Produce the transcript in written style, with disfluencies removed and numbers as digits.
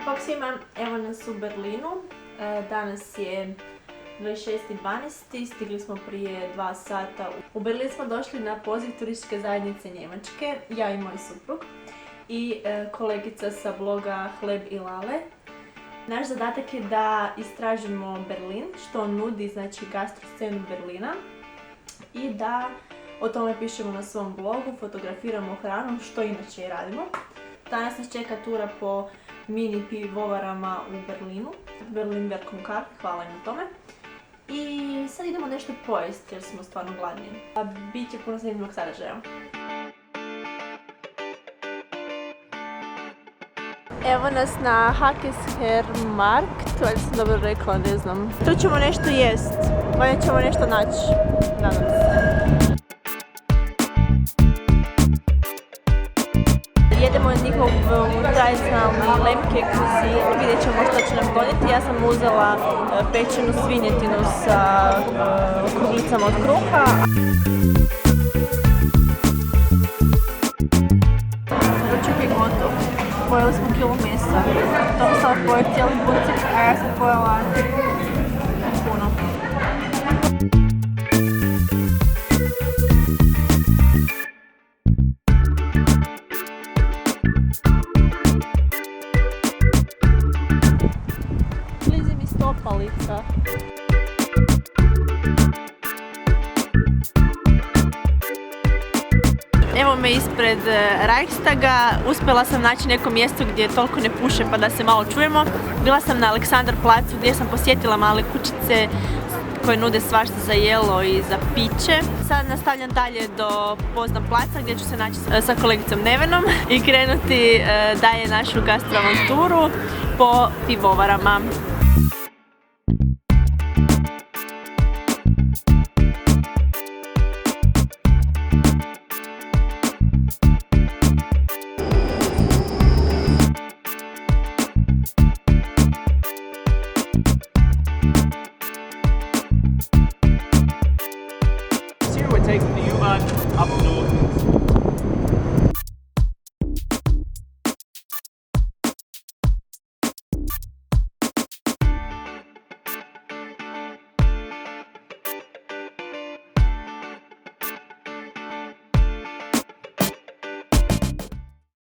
Bog svima, evo nas u Berlinu. Danas je 26.12. Stigli smo prije 2 sata. U Berlin smo došli na poziv turističke zajednice Njemačke, ja i moj suprug i kolegica sa bloga Hleb i Lale. Naš zadatak je da istražimo Berlin, što on nudi, znači gastroscenu Berlina, i da o tome pišemo na svom blogu, fotografiramo hranu, što inače i radimo. Danas nas čeka tura po mini pivovarama u Berlinu, Berlinberg Kaffee, hvala im na tome. I sad idemo nešto pojesti jer smo stvarno gladni. Biće puno zanimljivog sadržaja. Evo nas na Hackeshermarkt, valjda sam dobro rekla, ne znam. Tu ćemo nešto jest, valjda ćemo nešto naći, nadam se. Jedemo njihov tradicionalni lemkek sa sirom, vidjet ćemo što će nam donijeti. Ja sam uzela pečenu svinjetinu sa kruglicama od kruha. Ručak je gotov. Pojeli smo kilu mesa. To sam pojela cijeli bucik, a ja sam pojela puno. Stopalica. Evo me ispred Reichstaga, uspjela sam naći neko mjesto gdje toliko ne puše pa da se malo čujemo. Bila sam na Aleksandar placu gdje sam posjetila male kućice koje nude svašta za jelo i za piće. Sad nastavljam dalje do Poznan placa gdje ću se naći sa kolegicom Nevenom i krenuti dalje našu gastroavanturu po pivovarama. Take the U-Bahn up